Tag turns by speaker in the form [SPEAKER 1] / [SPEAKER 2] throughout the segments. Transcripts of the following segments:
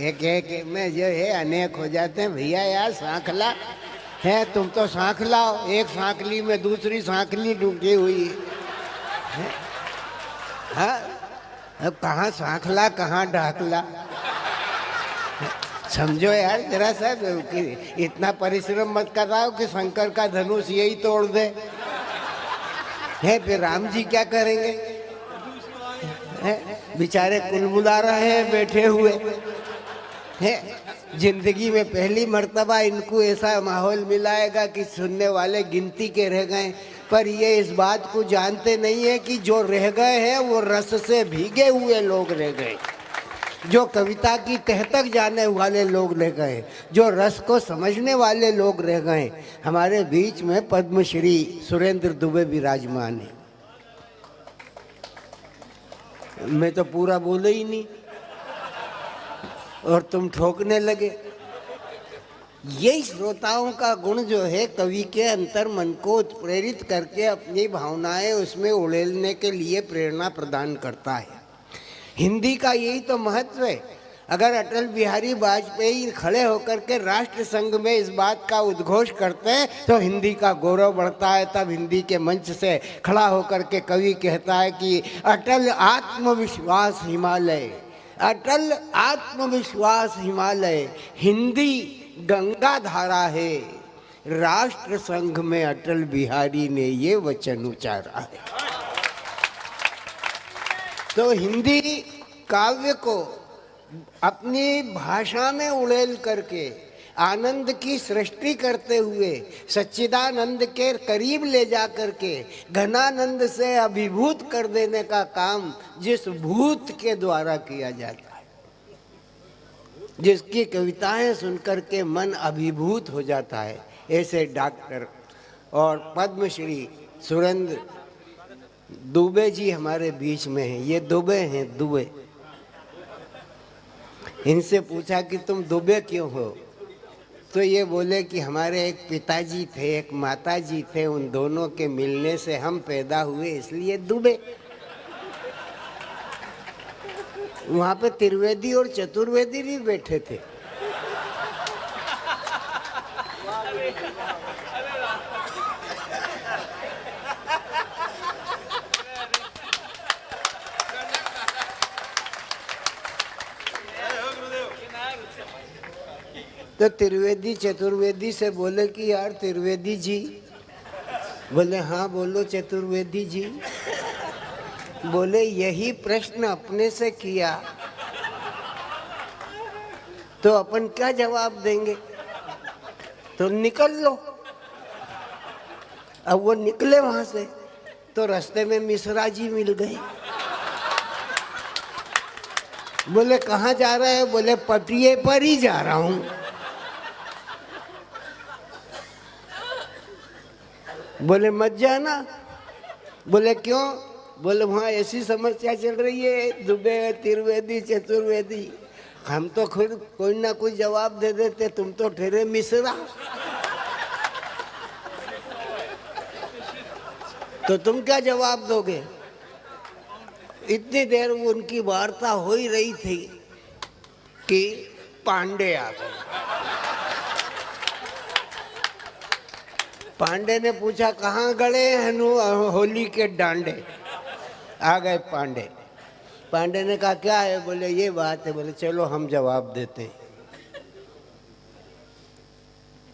[SPEAKER 1] एक में जो है अनेक हो जाते हैं। भैया यार सांखला है, तुम तो सांख लाओ, एक सांखली में दूसरी सांखली डूबी हुई है। हाँ, अब कहाँ सांखला कहाँ ढाकला, समझो यार जरा सा। इतना परिश्रम मत कर रहा हो कि शंकर का धनुष यही तोड़ दे है। फिर राम जी क्या करेंगे है? बेचारे कुलबुला रहे हैं बैठे हुए है। जिंदगी में पहली मर्तबा इनको ऐसा माहौल मिलाएगा कि सुनने वाले गिनती के रह गए, पर ये इस बात को जानते नहीं है कि जो रह गए हैं वो रस से भीगे हुए लोग रह गए, जो कविता की तह तक जाने वाले लोग रह गए, जो रस को समझने वाले लोग रह गए। हमारे बीच में पद्मश्री सुरेंद्र दुबे विराजमान है। मैं तो पूरा बोले ही नहीं और तुम ठोकने लगे। यही श्रोताओं का गुण जो है कवि के अंतर मन को प्रेरित करके अपनी भावनाएं उसमें उड़ेलने के लिए प्रेरणा प्रदान करता है। हिंदी का यही तो महत्व है। अगर अटल बिहारी वाजपेयी खड़े होकर के राष्ट्र संघ में इस बात का उद्घोष करते हैं तो हिंदी का गौरव बढ़ता है। तब हिंदी के मंच से खड़ा होकर के कवि कहता है कि अटल आत्मविश्वास हिमालय, अटल आत्मविश्वास हिमालय, हिंदी गंगा धारा है, राष्ट्र संघ में अटल बिहारी ने ये वचन उच्चारा है। तो हिंदी काव्य को अपनी भाषा में उड़ेल करके आनंद की सृष्टि करते हुए सच्चिदानंद के करीब ले जा करके घनानंद से अभिभूत कर देने का काम जिस भूत के द्वारा किया जाता है, जिसकी कविताएं सुनकर के मन अभिभूत हो जाता है, ऐसे डॉक्टर और पद्मश्री सुरेंद्र दुबे जी हमारे बीच में हैं। ये दुबे हैं, दुबे। इनसे पूछा कि तुम दुबे क्यों हो, तो ये बोले कि हमारे एक पिताजी थे, एक माताजी थे, उन दोनों के मिलने से हम पैदा हुए, इसलिए दुबे। वहां पे त्रिवेदी और चतुर्वेदी भी बैठे थे। तो त्रिवेदी चतुर्वेदी से बोले कि यार त्रिवेदी जी, बोले हाँ बोलो चतुर्वेदी जी। बोले यही प्रश्न अपने से किया तो अपन क्या जवाब देंगे, तो निकल लो। अब वो निकले वहां से तो रास्ते में मिश्रा जी मिल गए। बोले कहाँ जा रहे हैं, बोले पटिये पर ही जा रहा हूं। बोले मत जाना। बोले क्यों, बोले वहाँ ऐसी समस्या चल रही है, दुबे त्रिवेदी चतुर्वेदी, हम तो खुद कोई ना कोई जवाब दे देते, तुम तो ठहरे मिश्रा। तो तुम क्या जवाब दोगे। इतनी देर उनकी वार्ता हो ही रही थी कि पांडे आ गए। पांडे ने पूछा कहाँ गए हनु, होली के डांडे। आ गए पांडे। पांडे ने कहा क्या है, बोले ये बात है। बोले चलो हम जवाब देते हैं।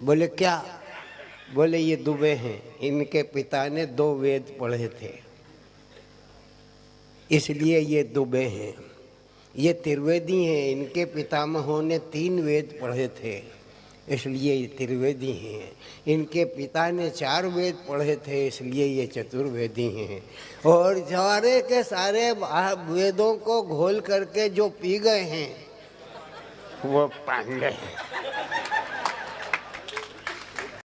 [SPEAKER 1] बोले क्या, बोले ये दुबे हैं, इनके पिता ने 2 वेद पढ़े थे इसलिए ये दुबे हैं। ये त्रिवेदी हैं, इनके पितामहों ने 3 वेद पढ़े थे इसलिए ये त्रिवेदी हैं। इनके पिता ने 4 वेद पढ़े थे इसलिए ये चतुर्वेदी हैं। और सारे के सारे वेदों को घोल करके जो पी गए हैं वो पांडे हैं।